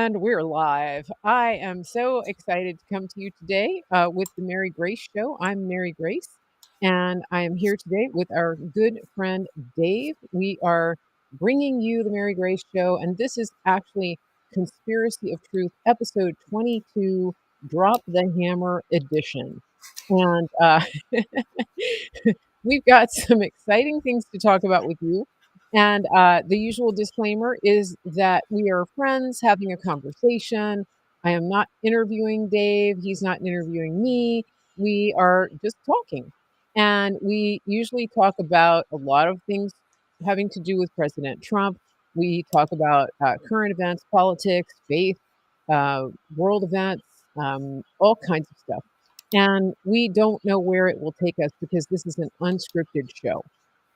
And we're live. I am so excited to come to you today with the Mary Grace Show. I'm Mary Grace, and I am here today with our good friend Dave. We are bringing you the Mary Grace Show, and this is actually Conspiracy of Truth, episode 22, Drop the Hammer edition. And we've got some exciting things to talk about with you. And the usual disclaimer is that we are friends having a conversation. I am not interviewing Dave. He's not interviewing me. We are just talking. And we usually talk about a lot of things having to do with President Trump. We talk about current events, politics, faith, world events, all kinds of stuff. And we don't know where it will take us because this is an unscripted show.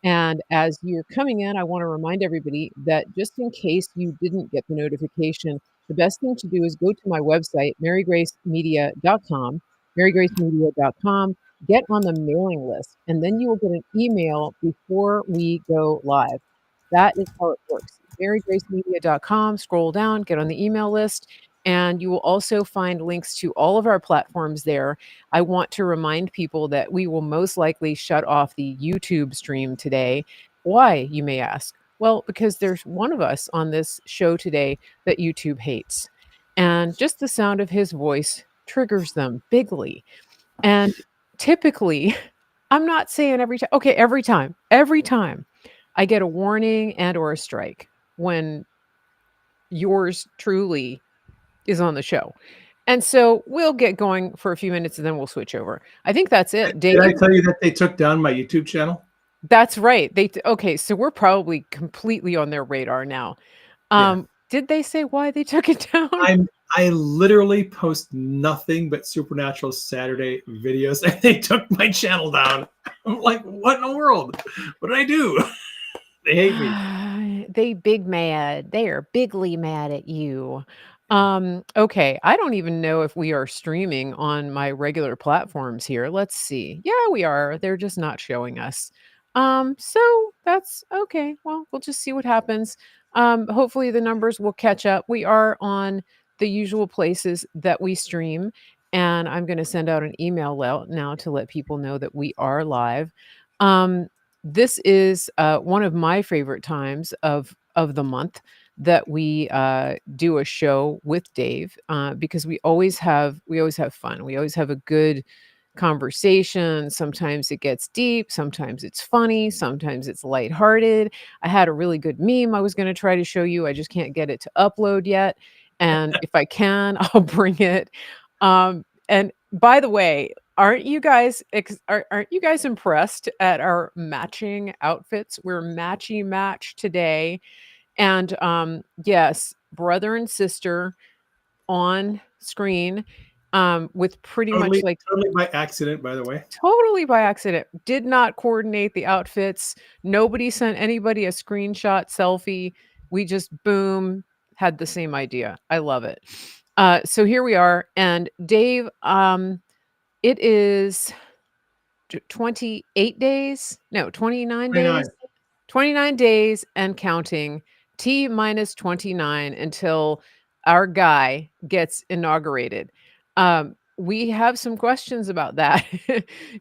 And as you're coming in, I want to remind everybody that just in case you didn't get the notification, the best thing to do is go to my website, marygracemedia.com, marygracemedia.com, get on the mailing list, and then you will get an email before we go live. That is how it works. marygracemedia.com, scroll down, get on the email list, and you will also find links to all of our platforms there. I want to remind people that we will most likely shut off the YouTube stream today. Why, you may ask? Well, because there's one of us on this show today that YouTube hates. And just the sound of his voice triggers them bigly. And typically, I'm not saying every time, okay, every time I get a warning and or a strike when yours truly is on the show. And so we'll get going for a few minutes and then we'll switch over. I think that's it. Did I tell you that they took down my YouTube channel? That's right. Okay, so we're probably completely on their radar now. Did they say why they took it down? I literally post nothing but Supernatural Saturday videos and they took my channel down. I'm like, what in the world? What did I do? They hate me. They big mad. They are bigly mad at you. Okay, I don't even know if we are streaming on my regular platforms here. Let's see. Yeah, we are. They're just not showing us. So that's okay. Well, we'll just see what happens. Hopefully the numbers will catch up. We are on the usual places that we stream, and I'm going to send out an email out now to let people know that we are live. This is one of my favorite times of the month that we do a show with Dave because we always have fun. We always have a good conversation. Sometimes it gets deep, sometimes it's funny, sometimes it's lighthearted. I had a really good meme I was going to try to show you. I just can't get it to upload yet. And if I can, I'll bring it. And by the way, aren't you guys impressed at our matching outfits? We're match today. And yes, brother and sister on screen with pretty much like totally by accident, by the way. Totally by accident. Did not coordinate the outfits. Nobody sent anybody a screenshot selfie. We just boom had the same idea. I love it. So here we are. And Dave, it is 28 days. No, 29 days. 29 days and counting. T minus 29 until our guy gets inaugurated. We have some questions about that.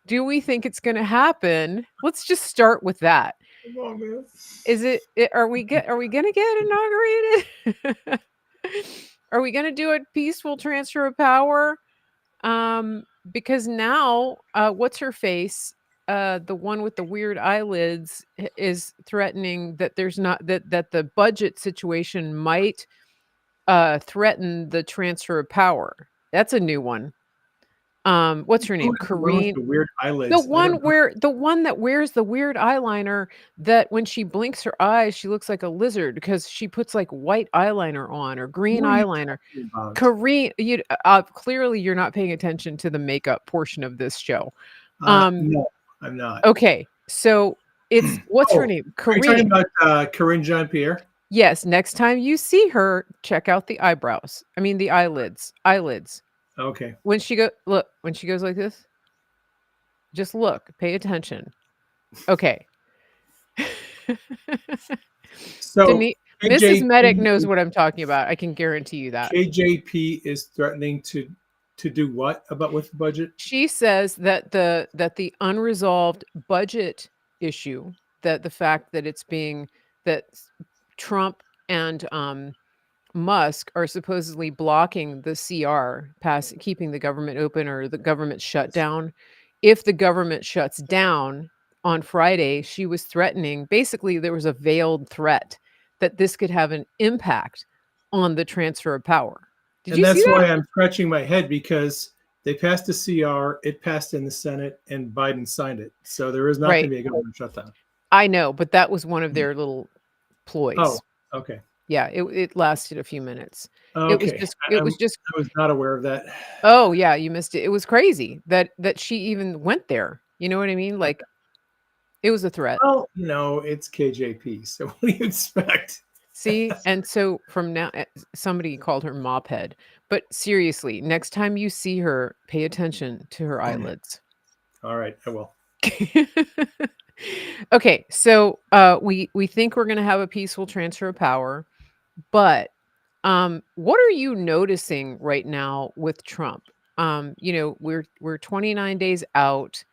Do we think it's going to happen? Let's just start with that. Are we going to get inaugurated? Are we going to do a peaceful transfer of power? Because now, what's her face? The one with the weird eyelids is threatening that that the budget situation might threaten the transfer of power. That's a new one. What's her name? Karine. The weird eyelids. The one that wears the weird eyeliner that when she blinks her eyes, she looks like a lizard because she puts like white eyeliner on or green eyeliner. Karine, clearly you're not paying attention to the makeup portion of this show. No, I'm not. Okay, so it's what's her name? Karine. Are you talking about Karine Jean-Pierre? Yes. Next time you see her, check out the eyebrows. I mean the eyelids. Okay. When she goes like this, just look, pay attention. Okay. So Mrs. Medic KJP, knows what I'm talking about. I can guarantee you that. KJP is threatening to do what about with the budget? She says that the unresolved budget issue, that the fact that it's being that Trump and Musk are supposedly blocking the CR, keeping the government open or the government shut down. If the government shuts down on Friday, she was threatening, basically there was a veiled threat that this could have an impact on the transfer of power. Did And you see that's why that? I'm scratching my head, because they passed a CR, it passed in the Senate, and Biden signed it. So there is not going Right. to be a government shutdown. I know, but that was one of their little Oh, ploys. okay. Yeah, it lasted a few minutes. It was Okay. just it was just I was not aware of that. oh yeah, you missed it. It was crazy that she even went there. You know what I mean? Like it was a threat. Well, it's KJP. So what do you expect? See? And so from now somebody called her mophead. But seriously, next time you see her, pay attention to her eyelids. All right, I will. Okay, so we think we're going to have a peaceful transfer of power, but what are you noticing right now with Trump? We're 29 days out.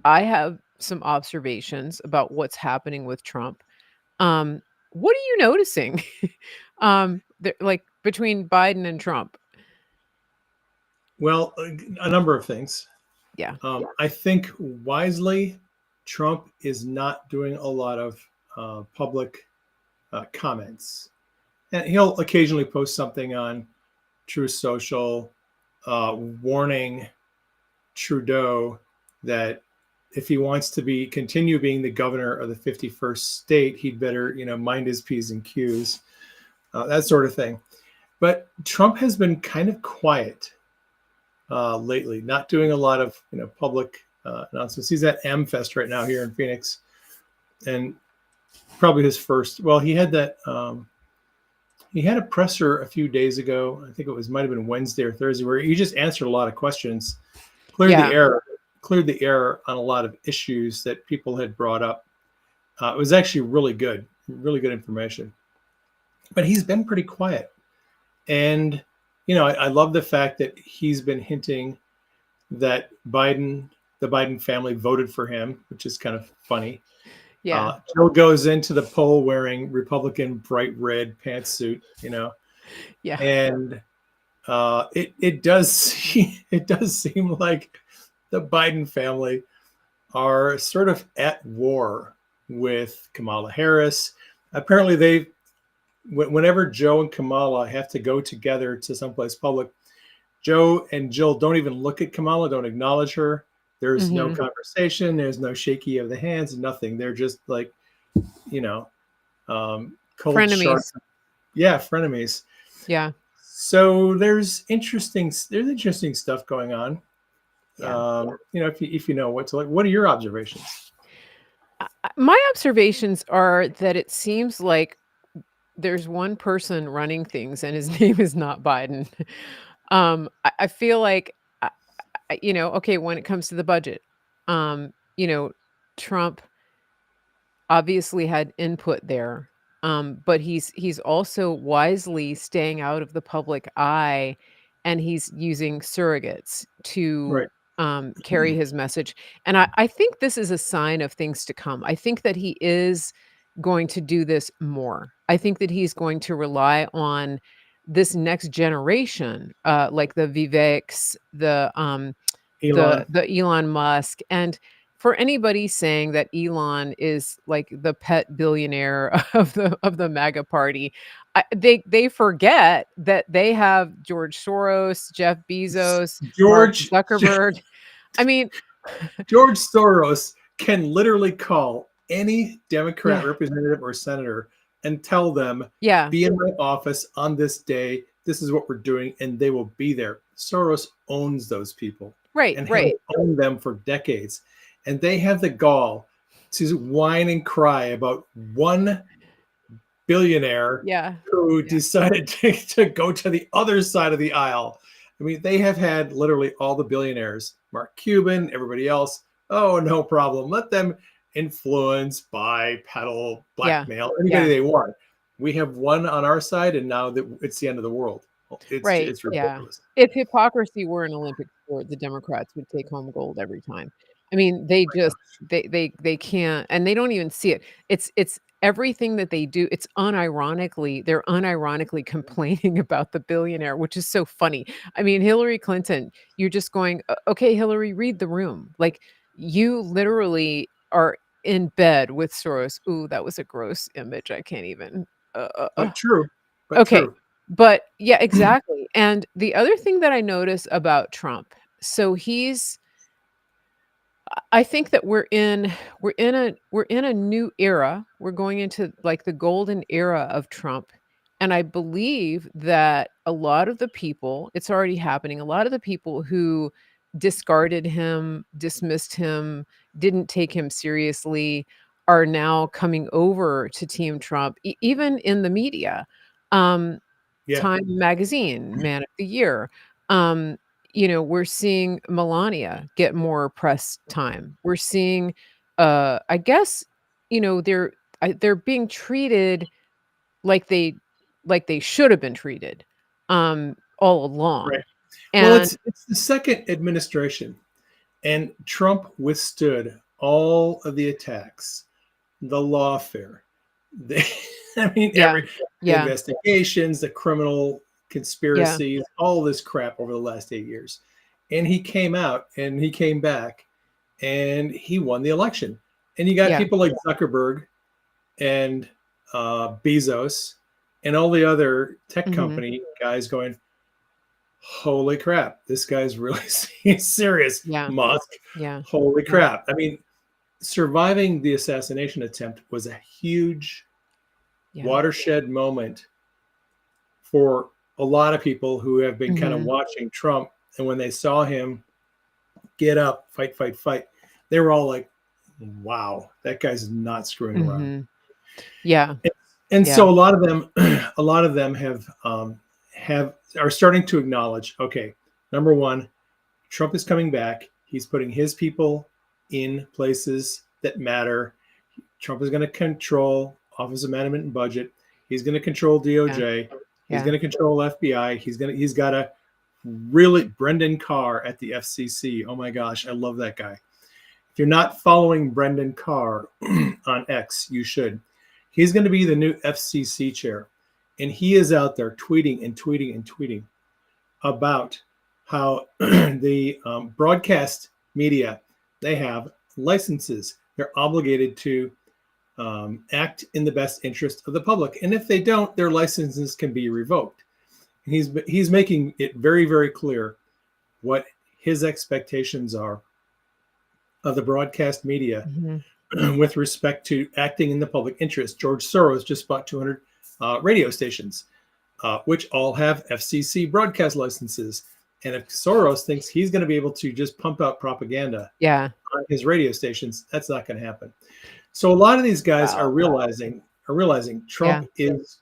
I have some observations about what's happening with Trump. What are you noticing? Like between Biden and Trump? Well, a number of things. Yeah. I think wisely, Trump is not doing a lot of public comments. And he'll occasionally post something on Truth Social warning Trudeau that if he wants to continue being the governor of the 51st state, he'd better, mind his P's and Q's, that sort of thing. But Trump has been kind of quiet lately, not doing a lot of, public announcements. He's at AmFest right now here in Phoenix, and probably his first. Well, he had that. He had a presser a few days ago. I think might have been Wednesday or Thursday, where he just answered a lot of questions, cleared the air on a lot of issues that people had brought up. It was actually really good information. But he's been pretty quiet, and I love the fact that he's been hinting that the Biden family voted for him, which is kind of funny. Yeah. Jill goes into the poll wearing Republican bright red pantsuit, Yeah. and it does seem like the Biden family are sort of at war with Kamala Harris. Apparently, whenever Joe and Kamala have to go together to someplace public, Joe and Jill don't even look at Kamala, don't acknowledge her. There's no conversation. There's no shaky of the hands, nothing. They're just like, cold frenemies. sharp. Yeah, frenemies. Yeah. So there's interesting stuff going on. Yeah. If you know what to like. What are your observations? My observations are that it seems like there's one person running things, and his name is not Biden. I feel like, okay, when it comes to the budget, Trump obviously had input there, but he's also wisely staying out of the public eye, and he's using surrogates to carry his message. And I think this is a sign of things to come. I think that he is going to do this more. I think that he's going to rely on this next generation, like the Viveks, the Elon Musk. And for anybody saying that Elon is like the pet billionaire of the MAGA party, they forget that they have George Soros, Jeff Bezos, Mark Zuckerberg. I mean, George Soros can literally call any Democrat representative or senator and tell them, be in my office on this day. This is what we're doing, and they will be there. Soros owns those people, and he'll own them for decades. And they have the gall to whine and cry about one billionaire who decided to go to the other side of the aisle. I mean, they have had literally all the billionaires, Mark Cuban, everybody else. Oh, no problem. Let them influence, buy, peddle, blackmail, anybody they want. We have one on our side, and now that it's the end of the world. Right, It's yeah. ridiculous. If hypocrisy were an Olympic sport, the Democrats would take home gold every time. I mean, they My just gosh. they can't, and they don't even see it. It's everything that they do, it's unironically they're unironically complaining about the billionaire, which is so funny. I mean, Hillary Clinton, you're just going, Okay, Hillary, read the room." Like, you literally are in bed with Soros. Ooh, that was a gross image, I can't even, But true. But Okay, true. but yeah, exactly, and the other thing that I notice about Trump, so I think that we're in a new era. We're going into, like, the golden era of Trump, and I believe that a lot of the people, it's already happening, a lot of the people who discarded him, dismissed him, didn't take him seriously, are now coming over to Team Trump, even in the media. Um, Yeah. Time Magazine, Man of the Year. Um, we're seeing Melania get more press time. We're seeing, I guess, they're being treated like they should have been treated, all along. Right. Well, And it's the second administration, and Trump withstood all of the attacks, the lawfare. The, I mean, yeah, the yeah, investigations, the criminal yeah, conspiracies, all this crap over the last 8 years. And he came out and he came back and he won the election. And you got yeah, people like Zuckerberg and Bezos and all the other tech mhm, company guys going, holy crap, this guy's really serious. yeah, Musk, yeah, holy yeah, crap. I mean, surviving the assassination attempt was a huge yeah, watershed moment for a lot of people who have been kind of mhm, watching Trump. And when they saw him get up, fight, fight, fight, they were all like, wow, that guy's not screwing around. mhm, yeah, And yeah, so a lot of them, a lot of them have are starting to acknowledge, okay, number one, Trump is coming back. He's putting his people in places that matter. Trump is going to control Office of Management and Budget. He's going to control yeah, DOJ. He's yeah, going to control FBI. He's got a really Brendan Carr at the FCC. Oh my gosh, I love that guy. If you're not following Brendan Carr on X, you should. He's going to be the new FCC chair, and he is out there tweeting and tweeting and tweeting about how the broadcast media, they have licenses. They're obligated to act in the best interest of the public, and if they don't, their licenses can be revoked. And he's making it very, very clear what his expectations are of the broadcast media mhm, with respect to acting in the public interest. George Soros just bought 200 radio stations, which all have FCC broadcast licenses. And if Soros thinks he's going to be able to just pump out propaganda yeah, on his radio stations, that's not going to happen. So a lot of these guys wow, are realizing yeah, Trump is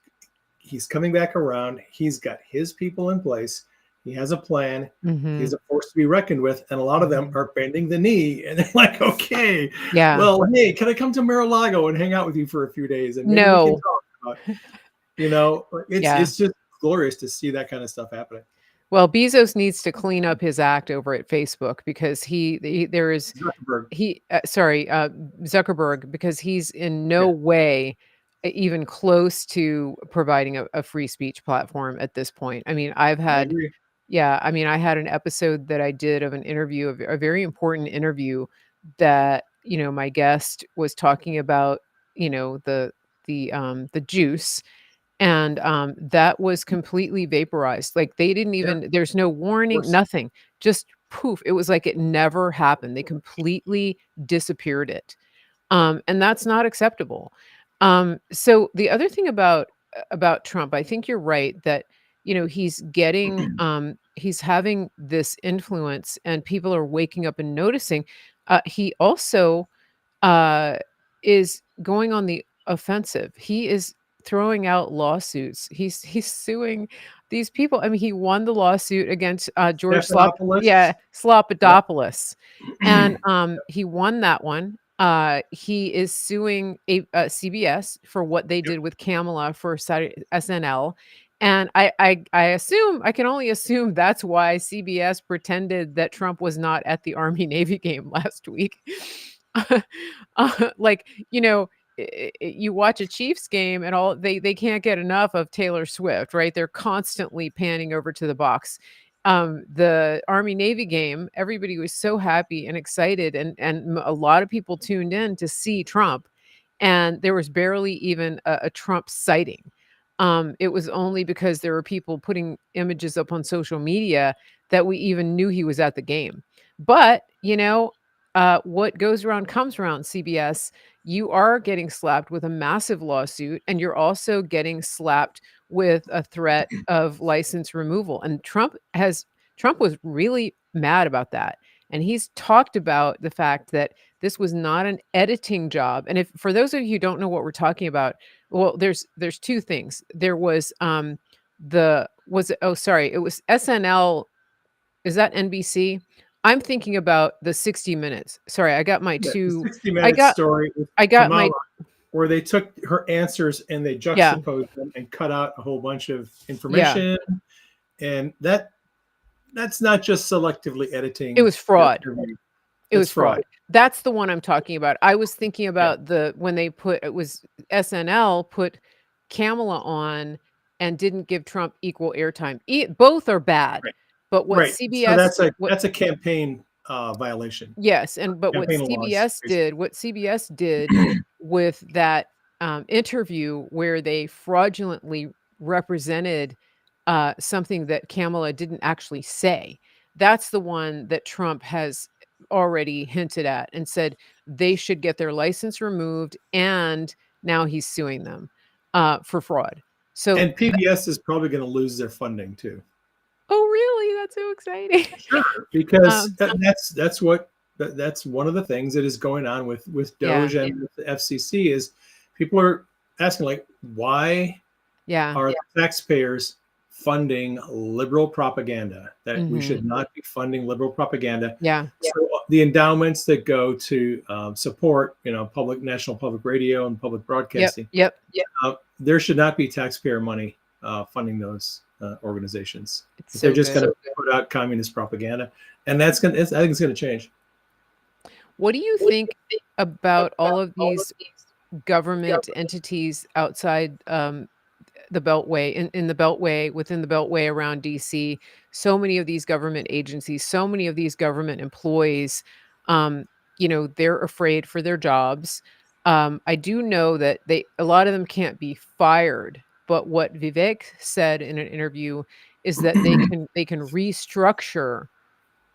he's coming back around. He's got his people in place. He has a plan. He's mhm, a force to be reckoned with. And a lot of them mhm, are bending the knee and they're like, okay, yeah, well, hey, can I come to Mar-a-Lago and hang out with you for a few days? And maybe we can no, talk about, you know, yeah. it's just glorious to see that kind of stuff happening. Well, Bezos needs to clean up his act over at Facebook because there is Zuckerberg. Zuckerberg, because he's in Yeah, no way even close to providing a free speech platform at this point. I mean, I agree. I had an episode that I did of an interview, a very important interview that, my guest was talking about, the juice, and, that was completely vaporized, like, they didn't Yeah, of even there's no warning, course. nothing, just poof, it was like it never happened, they completely disappeared it, and that's not acceptable. So the other thing about Trump, I think you're right that, he's having this influence and people are waking up and noticing. He also uh, is going on the offensive. He is throwing out lawsuits. He's suing these people. I mean, he won the lawsuit against George Stephanopoulos. Yep. Slopapadopoulos, and he won that one. He is suing CBS for what they Yep. did with Kamala for SNL, and I assume I can only assume that's why CBS pretended that Trump was not at the Army Navy game last week. Like, you know, you watch a Chiefs game and all they can't get enough of Taylor Swift, right? They're constantly panning over to the box. The Army Navy game, everybody was so happy and excited, and a lot of people tuned in to see Trump, and there was barely even a Trump sighting. It was only because there were people putting images up on social media that we even knew he was at the game. But, you know, what goes around comes around, CBS. You are getting slapped with a massive lawsuit, and you're also getting slapped with a threat of license removal. And Trump was really mad about that. And he's talked about the fact that this was not an editing job. And if for those of you who don't know what we're talking about, well, there's two things. There was the was it, oh sorry, it was SNL. Is that NBC? I'm thinking about the 60 Minutes. Sorry, I got my Yeah, the two. 60 I Minute got story with I got Kamala, my where they took her answers and they yeah, juxtaposed them and cut out a whole bunch of yeah. information. And that's not just selectively It editing was your fraud. interview. It That's was fraud. fraud. That's the one I'm talking about. I was thinking Yeah. about the when they put it was SNL put Kamala on and didn't give Trump equal airtime. Both are bad. Right. But what Right. So CBS what that's a campaign violation. yes, and but Campaign laws. What CBS did with that interview where they fraudulently represented something that Kamala didn't actually say. That's the one that Trump has already hinted at and said they should get their license removed, and now he's suing them for fraud. So, And PBS is probably going to lose their funding too. oh, really? That's so exciting. Sure, because um, that's one of the things that is going on with yeah, Doge and with the FCC is people are asking like, why yeah. are the taxpayers funding liberal propaganda? That we Hmm. should not be funding liberal propaganda. Yeah. So the endowments that go to support, public national public radio and public Yep. broadcasting, Yep. there should not be taxpayer money funding those organizations. It's If they're so just good. going to put out communist propaganda, and I think it's going to change. What do you think about all of these government entities outside the Beltway, in the Beltway, within the Beltway around DC? So many of these government agencies, so many of these government employees, they're afraid for their jobs. I do know that a lot of them can't be fired, but what Vivek said in an interview is that they can restructure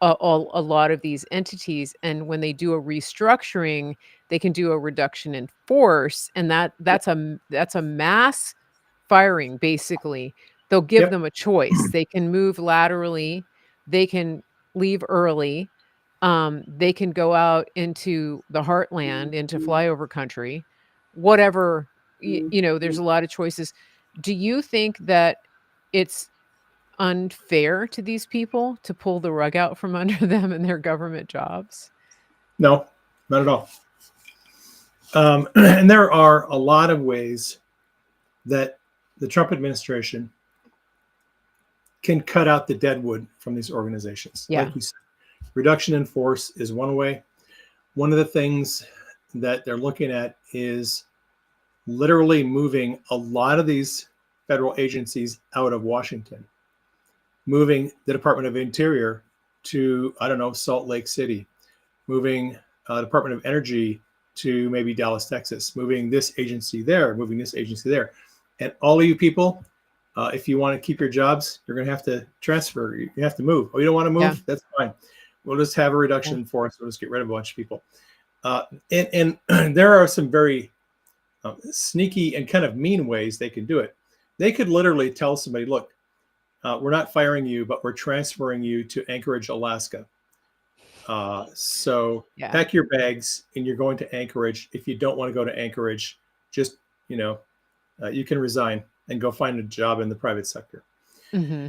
a lot of these entities, and when they do a restructuring they can do a reduction in force, and that's a mass firing. Basically, they'll give Yep. them a choice. They can move laterally, they can leave early, they can go out into the heartland, into flyover country, whatever. There's a lot of choices. Do you think that it's unfair to these people to pull the rug out from under them and their government jobs? No, not at all. And there are a lot of ways that the Trump administration can cut out the deadwood from these organizations. Yeah. Like you said, reduction in force is one way. One of the things that they're looking at is literally moving a lot of these federal agencies out of Washington, moving the Department of Interior to, I don't know, Salt Lake City, moving Department of Energy to maybe Dallas, Texas, moving this agency there, moving this agency there. And all of you people, if you want to keep your jobs, you're going to have to transfer. You have to move. Oh, you don't want to move? Yeah. That's fine. We'll just have a reduction in force. We'll just get rid of a bunch of people. And there are some very sneaky and kind of mean ways they can do it. They could literally tell somebody, look, we're not firing you, but we're transferring you to Anchorage, Alaska. So Yeah. pack your bags and you're going to Anchorage. If you don't want to go to Anchorage, just, you can resign and go find a job in the private sector. Mm-hmm.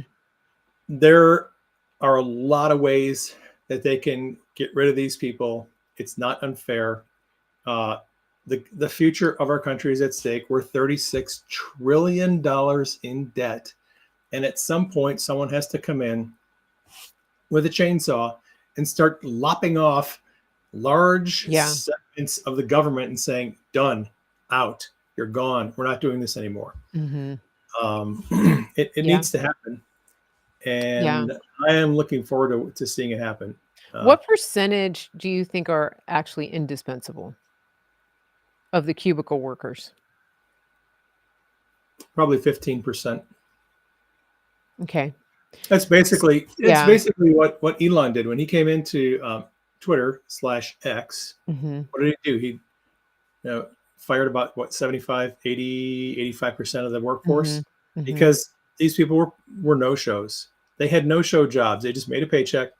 There are a lot of ways that they can get rid of these people. It's not unfair. The future of our country is at stake. We're $36 trillion in debt. And at some point, someone has to come in with a chainsaw and start lopping off large Yeah. segments of the government and saying, done, out, you're gone. We're not doing this anymore. Hmm. It Yeah. needs to happen. Yeah. And I am looking forward to seeing it happen. What percentage do you think are actually indispensable of the cubicle workers? Probably 15%. Okay. That's S basically Yeah. what Elon did when he came into Twitter/X. Mhm. What did he do? He fired about what 75, 80, 85% of the workforce Mhm. Mhm. because these people were no shows. They had no show jobs. They just made a paycheck.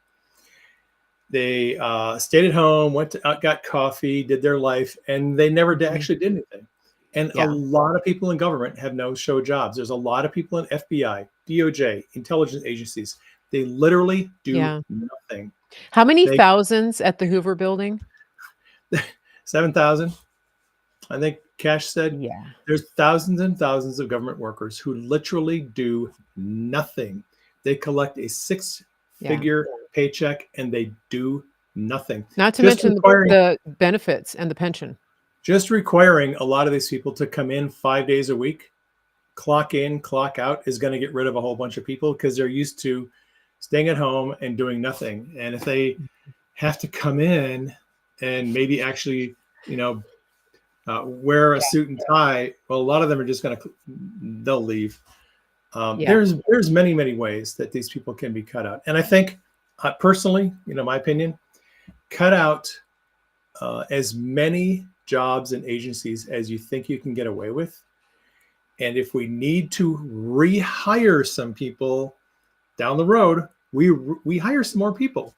They stayed at home, went out, got coffee, did their life, and they never Mhm. actually did anything. And a Yeah. lot of people in government have no show jobs. There's a lot of people in FBI, DOJ, intelligence agencies. They literally do Yeah. nothing. How many They thousands at the Hoover Building? 7,000. I think Cash said Yeah. there's thousands and thousands of government workers who literally do nothing. They collect a Yeah. six-figure paycheck and they do nothing. Not to Just mention requiring the benefits and the pension. just requiring a lot of these people to come in 5 days a week, clock in, clock out is going to get rid of a whole bunch of people because they're used to staying at home and doing nothing. And if they have to come in and maybe actually, you know, wear a suit and tie, well, a lot of them are just going to they'll leave. Yeah. There's many ways that these people can be cut out, and I think personally, my opinion, cut out as many jobs and agencies as you think you can get away with. And if we need to rehire some people down the road, we hire some more people,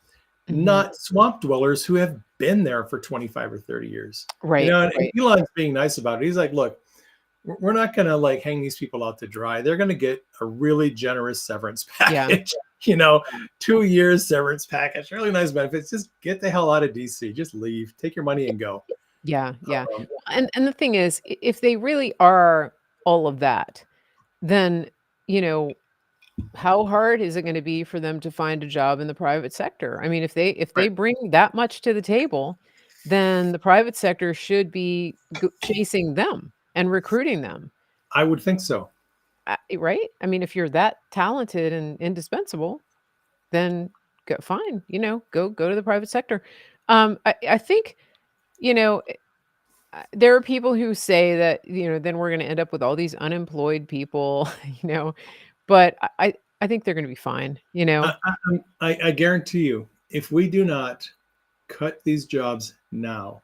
Mhm. not swamp dwellers who have been there for 25 or 30 years. Right, And right. Elon's being nice about it. He's like, look, we're not going to like hang these people out to dry. They're going to get a really generous severance Yeah. package, 2 years severance package, really nice benefits. Just get the hell out of DC. Just leave, take your money and go. Yeah, yeah. Um, And the thing is, if they really are all of that, then, you know, how hard is it gonna be for them to find a job in the private sector? I mean, if they right. bring that much to the table, then the private sector should be chasing them and recruiting them, I would think so. right? I mean, if you're that talented and indispensable, then fine, go to the private sector. I think, you know, there are people who say that, then we're gonna end up with all these unemployed people, you know, but I think they're gonna be fine, you know? I guarantee you, if we do not cut these jobs now,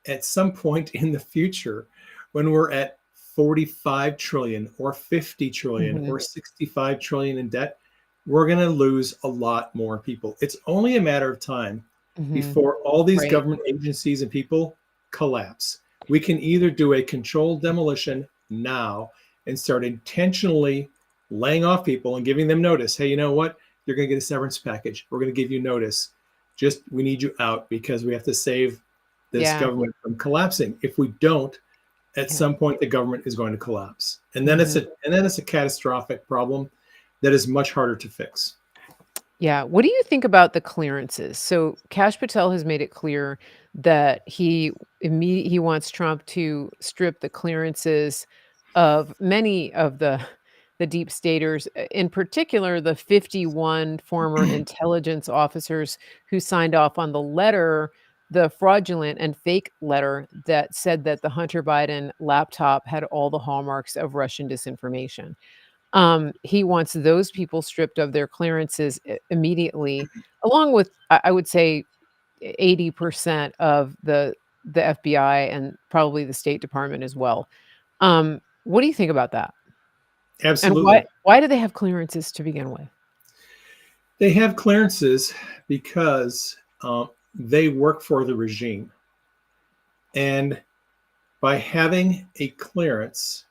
at some point in the future, when we're at 45 trillion or 50 trillion Mhm, or 65 trillion in debt, we're going to lose a lot more people. It's only a matter of time mhm, before all these right, government agencies and people collapse. We can either do a controlled demolition now and start intentionally laying off people and giving them notice. Hey, you know what? You're going to get a severance package. We're going to give you notice. Just we need you out because we have to save this yeah, government from collapsing. If we don't, at yeah, some point the government is going to collapse. And then mhm, it's a catastrophic problem that is much harder to fix. yeah. What do you think about the clearances? So, Kash Patel has made it clear that he wants Trump to strip the clearances of many of the deep staters, in particular, the 51 former intelligence officers who signed off on the letter, the fraudulent and fake letter that said that the Hunter Biden laptop had all the hallmarks of Russian disinformation. He wants those people stripped of their clearances immediately, along with, I would say, 80% of the FBI and probably the State Department as well. What do you think about that? And why Absolutely. why do they have clearances to begin with? They have clearances because they work for the regime. And by having a clearance,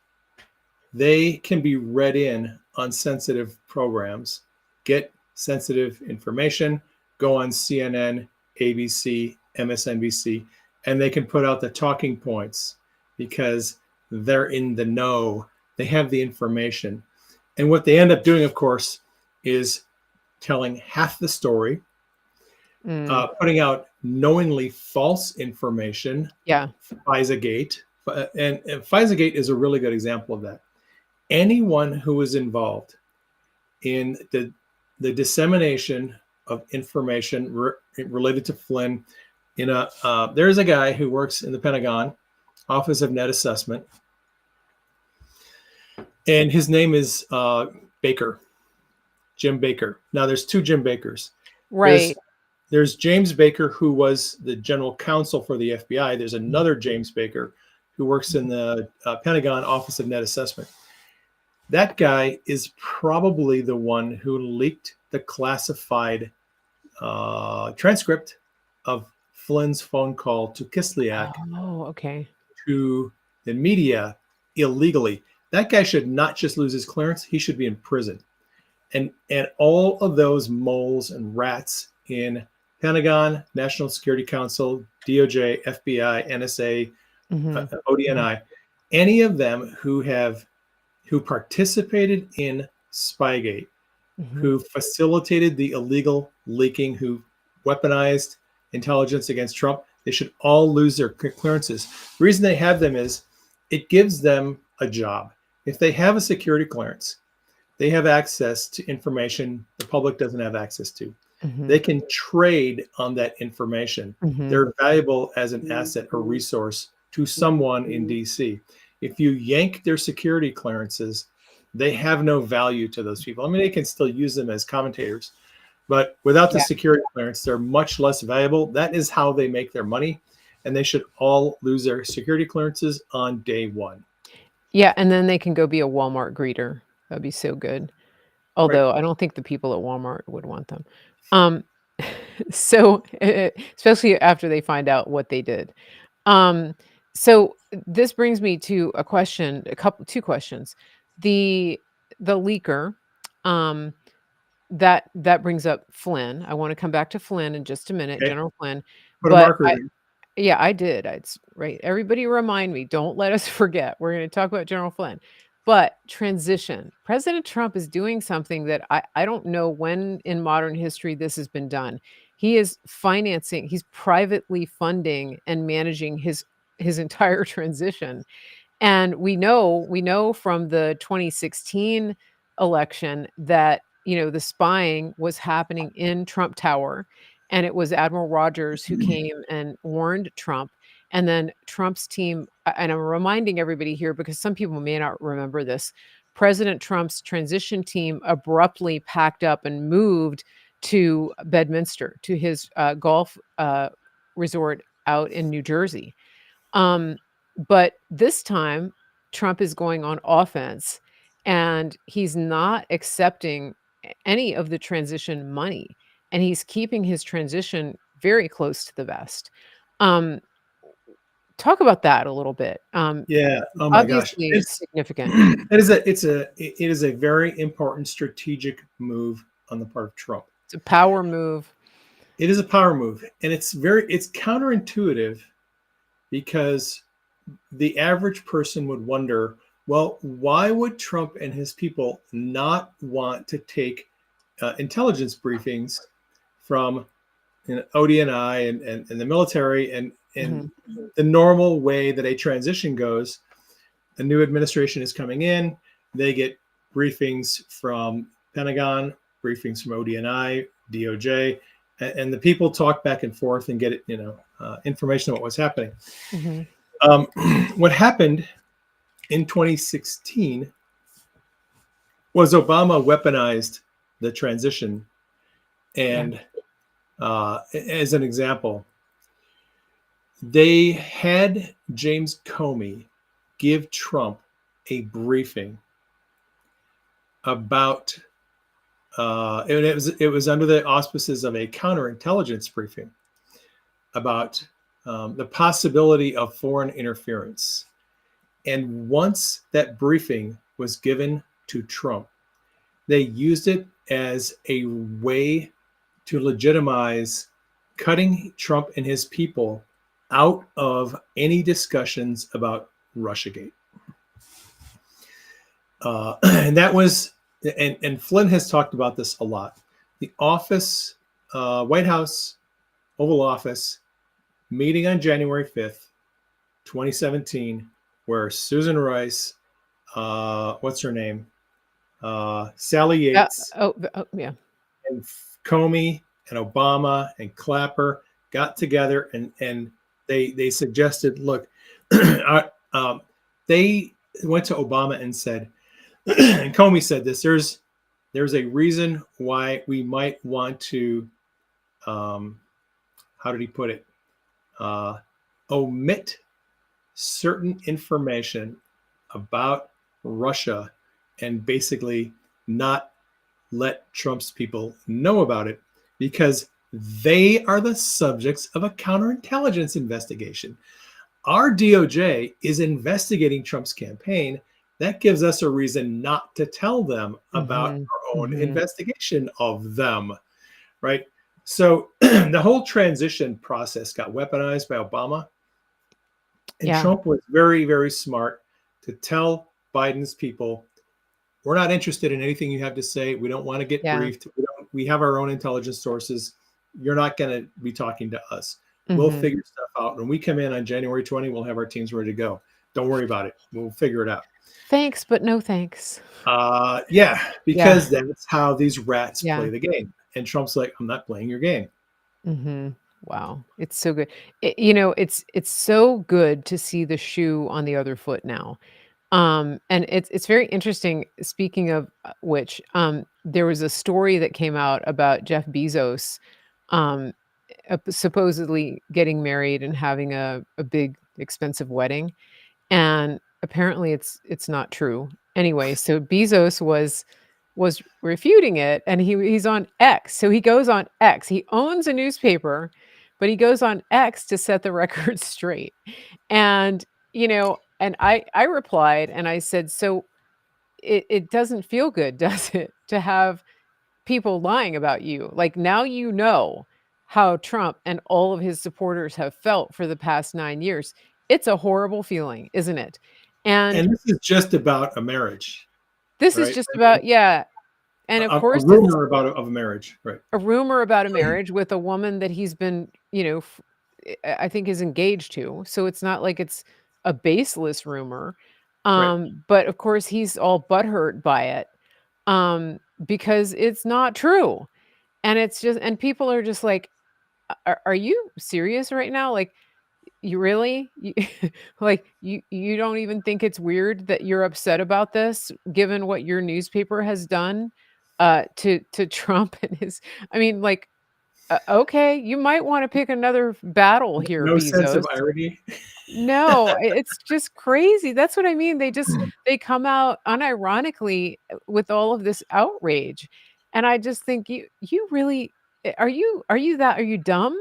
they can be read in on sensitive programs, get sensitive information, go on CNN, ABC, MSNBC, and they can put out the talking points because they're in the know. They have the information. And what they end up doing, of course, is telling half the story, putting out knowingly false information. Yeah. FISAgate. And FISAgate is a really good example of that. Anyone who was involved in the dissemination of information related to Flynn, there's a guy who works in the Pentagon Office of Net Assessment, and his name is Baker, Jim Baker. Now there's two Jim Bakers. Right. There's James Baker, who was the general counsel for the FBI. There's another James Baker who works in the Pentagon Office of Net Assessment. That guy is probably the one who leaked the classified transcript of Flynn's phone call to Kislyak to the media illegally. That guy should not just lose his clearance, he should be in prison. And all of those moles and rats in Pentagon, National Security Council, DOJ, FBI, NSA, ODNI, any of them who participated in Spygate, who facilitated the illegal leaking, who weaponized intelligence against Trump, they should all lose their clearances. The reason they have them is it gives them a job. If they have a security clearance, they have access to information the public doesn't have access to. They can trade on that information. They're valuable as an asset or resource to someone in DC. If you yank their security clearances, they have no value to those people. I mean, they can still use them as commentators, but without the security clearance, they're much less valuable. That is how they make their money, and they should all lose their security clearances on day one. Yeah, and then they can go be a Walmart greeter. That'd be so good. Although I don't think the people at Walmart would want them. So especially after they find out what they did. So this brings me to two questions. The leaker, that brings up Flynn. I want to come back to Flynn in just a minute, General Flynn. Put a marker in. Yeah, I did. Right. Everybody remind me. Don't let us forget. We're going to talk about General Flynn. But transition. President Trump is doing something that I don't know when in modern history this has been done. He is he's privately funding and managing his entire transition. And we know from the 2016 election that, the spying was happening in Trump Tower. And it was Admiral Rogers who came and warned Trump. And then Trump's team, and I'm reminding everybody here because some people may not remember this, President Trump's transition team abruptly packed up and moved to Bedminster, to his golf resort out in New Jersey. But this time, Trump is going on offense, and he's not accepting any of the transition money, and he's keeping his transition very close to the vest. Talk about that a little bit. Yeah. Oh my gosh. It's significant. It is a very important strategic move on the part of Trump. It's a power move. It is a power move, and it's counterintuitive because the average person would wonder, well, why would Trump and his people not want to take intelligence briefings from ODNI and the military and the normal way that a transition goes? A new administration is coming in. They get briefings from Pentagon, briefings from ODNI, DOJ, and the people talk back and forth and get information about what's happening. What happened in 2016 was Obama weaponized the transition. And as an example, they had James Comey give Trump a briefing about, and it was under the auspices of a counterintelligence briefing about the possibility of foreign interference. And once that briefing was given to Trump, they used it as a way to legitimize cutting Trump and his people out of any discussions about Russiagate. And that was, and Flynn has talked about this a lot. The office, White House, Oval Office, meeting on January 5th, 2017, where Susan Rice, what's her name? Sally Yates, Yeah. and Comey and Obama and Clapper got together and they suggested, look, they went to Obama and said, and Comey said this, there's a reason why we might want to, how did he put it? Omit certain information about Russia and basically not let Trump's people know about it because they are the subjects of a counterintelligence investigation. Our DOJ is investigating Trump's campaign. That gives us a reason not to tell them about our own investigation of them, right? So the whole transition process got weaponized by Obama. And Trump was very, very smart to tell Biden's people, we're not interested in anything you have to say. We don't want to get briefed. We have our own intelligence sources. You're not going to be talking to us. We'll figure stuff out. When we come in on January 20, we'll have our teams ready to go. Don't worry about it. We'll figure it out. Thanks, but no thanks. Because that's how these rats play the game. And Trump's like, I'm not playing your game. Wow. It's so good. It's so good to see the shoe on the other foot now. And it's very interesting. Speaking of which, there was a story that came out about Jeff Bezos, supposedly getting married and having a big expensive wedding. And apparently it's not true. Anyway, so Bezos was refuting it, and he's on X. So he goes on X. He owns a newspaper, but he goes on X to set the record straight. And and I replied and I said, so it doesn't feel good, does it, to have people lying about you? Like, now you know how Trump and all of his supporters have felt for the past 9 years. It's a horrible feeling, isn't it? And this is just about a marriage. This is just about, and of course, a rumor about a marriage, right? A rumor about a marriage with a woman that he's been, I think is engaged to. So it's not like it's a baseless rumor. But of course, he's all butthurt by it because it's not true. And it's just, and people are just like, are you serious right now? Like, you really, like, you don't even think it's weird that you're upset about this, given what your newspaper has done to Trump and his, I mean, like, okay, you might want to pick another battle here, No Bezos. sense of irony. No, it's just crazy. That's what I mean. They come out unironically with all of this outrage. And I just think you really, are you dumb?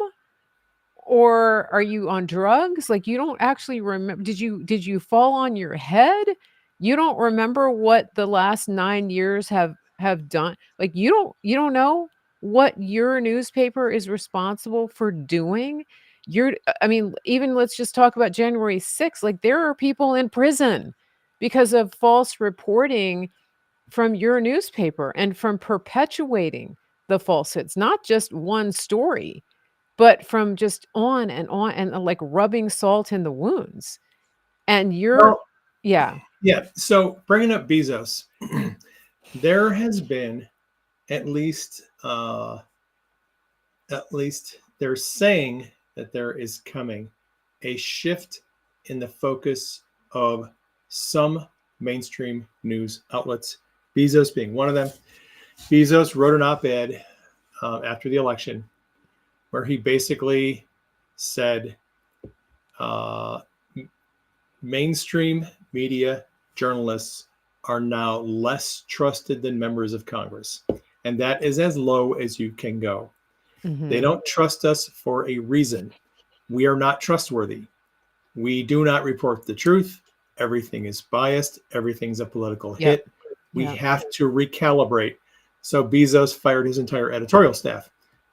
Or are you on drugs? Like, you don't actually remember. Did you fall on your head? You don't remember what the last 9 years have done? Like, you don't know what your newspaper is responsible for doing? I mean, even let's just talk about January 6th. Like, there are people in prison because of false reporting from your newspaper and from perpetuating the falsehoods, not just one story, but from just on and like rubbing salt in the wounds. And yeah. So bringing up Bezos, there has been at least they're saying that there is coming a shift in the focus of some mainstream news outlets, Bezos being one of them. Bezos wrote an op-ed after the election where he basically said mainstream media journalists are now less trusted than members of Congress. And that is as low as you can go. They don't trust us for a reason. We are not trustworthy. We do not report the truth. Everything is biased. Everything's a political hit. We have to recalibrate. So Bezos fired his entire editorial staff.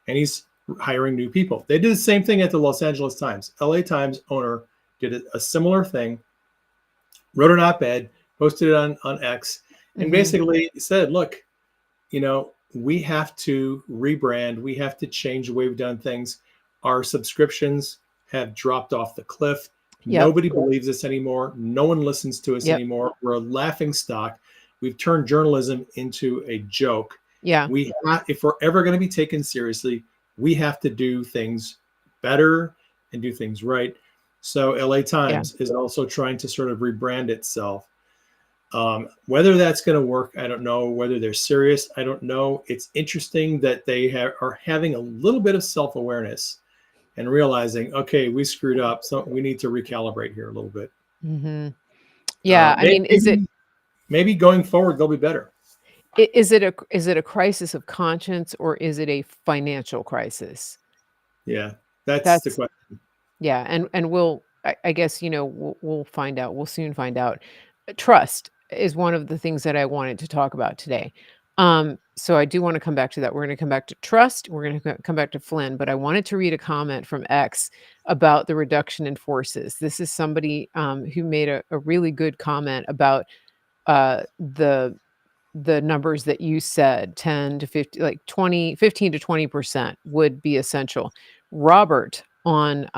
And he's hiring new people. They did the same thing at the Los Angeles Times. LA Times owner did a similar thing, wrote an op-ed, posted it on X, and basically said, look, we have to rebrand. We have to change the way we've done things. Our subscriptions have dropped off the cliff. Yep. Nobody believes us anymore. No one listens to us anymore. We're a laughing stock. We've turned journalism into a joke. Yeah. If we're ever going to be taken seriously, we have to do things better and do things right. So LA Times is also trying to sort of rebrand itself. Whether that's going to work, I don't know. Whether they're serious, I don't know. It's interesting that they are having a little bit of self-awareness and realizing, okay, we screwed up, so we need to recalibrate here a little bit. Yeah, I mean, maybe going forward they'll be better. Is it a crisis of conscience, or is it a financial crisis? Yeah, that's the question. Yeah, and I guess we'll find out. We'll soon find out. Trust is one of the things that I wanted to talk about today. So I do want to come back to that. We're going to come back to trust. We're going to come back to Flynn, but I wanted to read a comment from X about the reduction in forces. This is somebody who made a really good comment about the numbers that you said, 10 to 50, like 15 to 20% would be essential. Robert on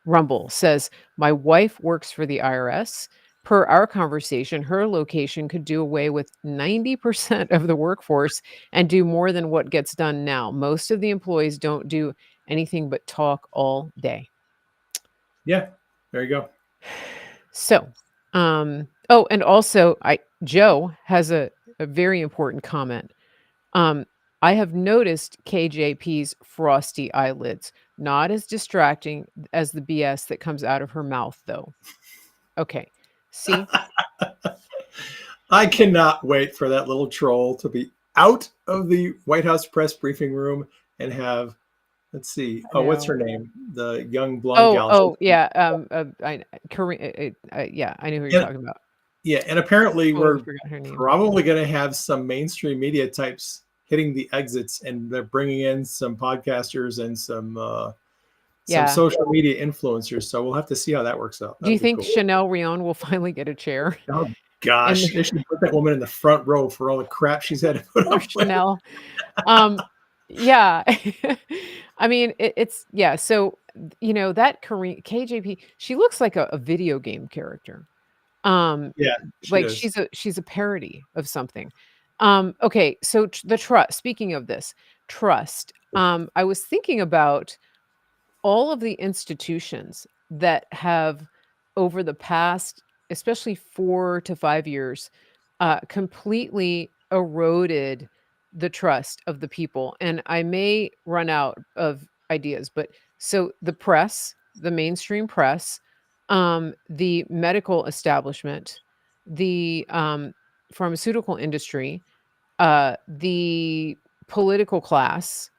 Rumble says, my wife works for the IRS. Per our conversation, her location could do away with 90% of the workforce and do more than what gets done now. Most of the employees don't do anything but talk all day. Yeah, there you go. So, and also Joe has a very important comment. I have noticed KJP's frosty eyelids, not as distracting as the BS that comes out of her mouth, though. Okay. See? I cannot wait for that little troll to be out of the White House press briefing room and have, let's see, what's her name? The young blonde gal. Oh, yeah. I know who you're talking about. Yeah, and apparently we're probably going to have some mainstream media types hitting the exits, and they're bringing in some podcasters and some social media influencers. So we'll have to see how that works out. Do you think Chanel Rion will finally get a chair? Oh gosh, they should put that woman in the front row for all the crap she's had to put up with. Chanel. Yeah. I mean, it's so that Korean KJP, she looks like a video game character. Like she's a parody of something. Okay, so the trust. Speaking of this trust, I was thinking about all of the institutions that have, over the past, especially 4 to 5 years, completely eroded the trust of the people. And I may run out of ideas, but so the press, the mainstream press, the medical establishment, the pharmaceutical industry, the political class,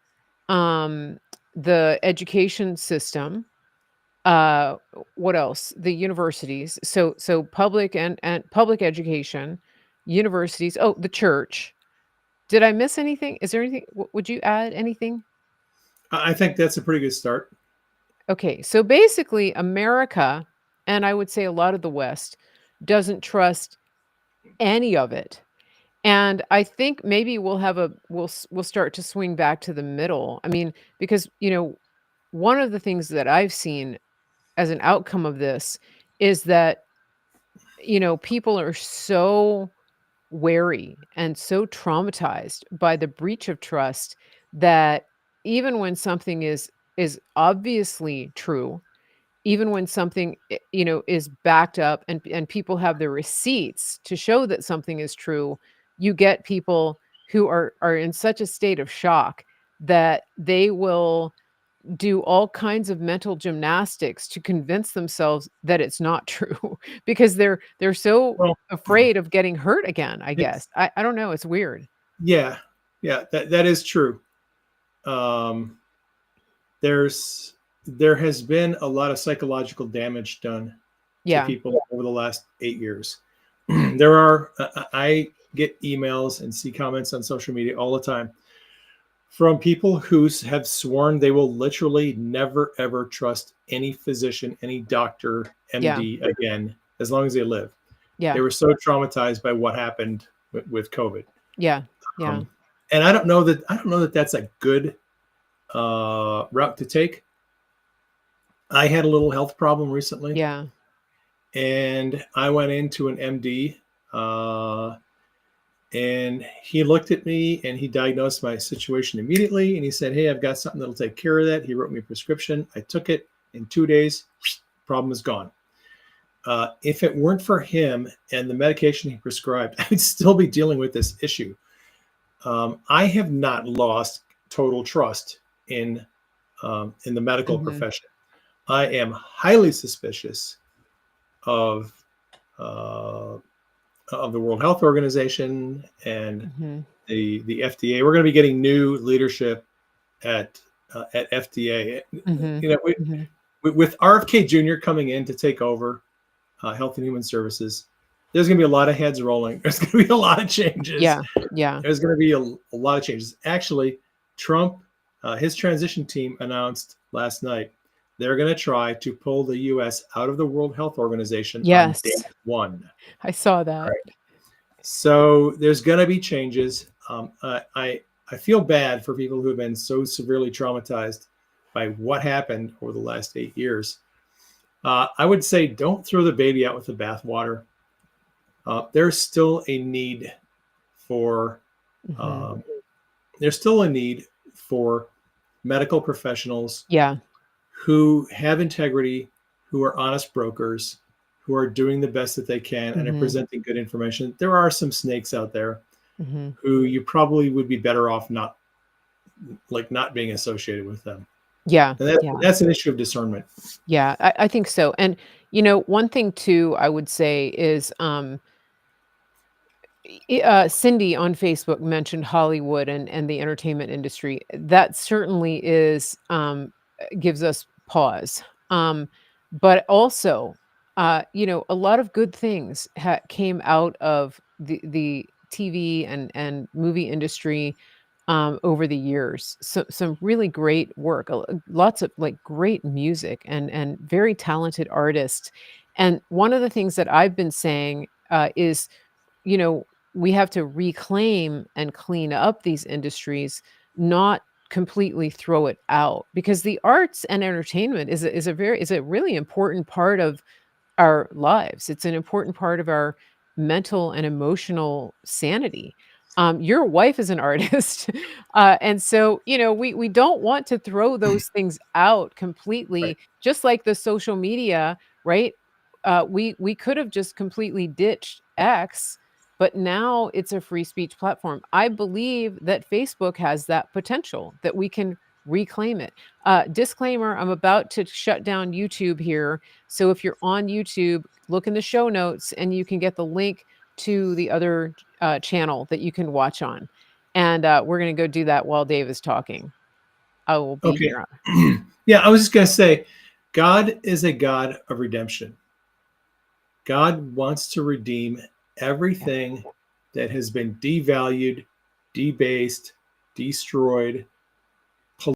the education system, what else? The universities. So public and public education, universities. Oh, the church. Did I miss anything? Is there anything? Would you add anything? I think that's a pretty good start. Okay, so basically America, and I would say a lot of the West, doesn't trust any of it. And I think maybe we'll start to swing back to the middle. I mean, because one of the things that I've seen as an outcome of this is that people are so wary and so traumatized by the breach of trust that even when something is obviously true, even when something is backed up and people have the receipts to show that something is true, you get people who are in such a state of shock that they will do all kinds of mental gymnastics to convince themselves that it's not true because they're so afraid of getting hurt again, I guess. I don't know. It's weird. Yeah. That is true. There has been a lot of psychological damage done to people over the last 8 years. I get emails and see comments on social media all the time From people who have sworn they will literally never ever trust any physician, any doctor, Yeah. MD again as long as they live. They Yeah. were so traumatized by what happened with COVID. Yeah. Yeah. Um, and I don't know that that's a good route to take. I had a little health problem recently, Yeah. and I went into an MD, uh, and he looked at me and he diagnosed my situation immediately. And he said, "Hey, I've got something that'll take care of that." He wrote me a prescription. I took it in 2 days. Problem is gone. If it weren't for him and the medication he prescribed, I'd still be dealing with this issue. I have not lost total trust in the medical Hmm. profession. I am highly suspicious of uh, of the World Health Organization and Hmm. the FDA. We're going to be getting new leadership at FDA. Hmm. You know, Hmm. with RFK Jr. coming in to take over Health and Human Services, there's going to be a lot of heads rolling. There's going to be a lot of changes. Yeah. Yeah. There's going to be a lot of changes. Actually, Trump, his transition team announced last night they're going to try to pull the U.S. out of the World Health Organization on day Yes. one. I saw that. Right. So there's going to be changes. I feel bad for people who have been so severely traumatized by what happened over the last 8 years. I would say don't throw the baby out with the bathwater. There's still a need for Hmm. um, there's still a need for medical professionals Yeah. who have integrity, who are honest brokers, who are doing the best that they can and are Hmm. presenting good information. There are some snakes out there Hmm. who you probably would be better off not being associated with them. Yeah. And that's Yeah. that's an issue of discernment. Yeah. I think so. And one thing too, I would say is, Cindy on Facebook mentioned Hollywood and the entertainment industry. That certainly is, gives us pause. But also, a lot of good things came out of the TV and movie industry, over the years. So some really great work, lots of like great music and very talented artists. And one of the things that I've been saying, is, you know, we have to reclaim and clean up these industries, not completely throw it out, because the arts and entertainment is a really important part of our lives. It's an important part of our mental and emotional sanity. Your wife is an artist, and so we don't want to throw those things out Right. completely. Just like the social media, right? We could have just completely ditched X, but now it's a free speech platform. I believe that Facebook has that potential that we can reclaim it. Disclaimer: I'm about to shut down YouTube here, so if you're on YouTube, look in the show notes and you can get the link to the other channel that you can watch on. And we're going to go do that while Dave is talking. I will be Okay. here. Yeah, I was just going to say, God is a God of redemption. God wants to redeem Yeah. everything that has been devalued, debased, destroyed,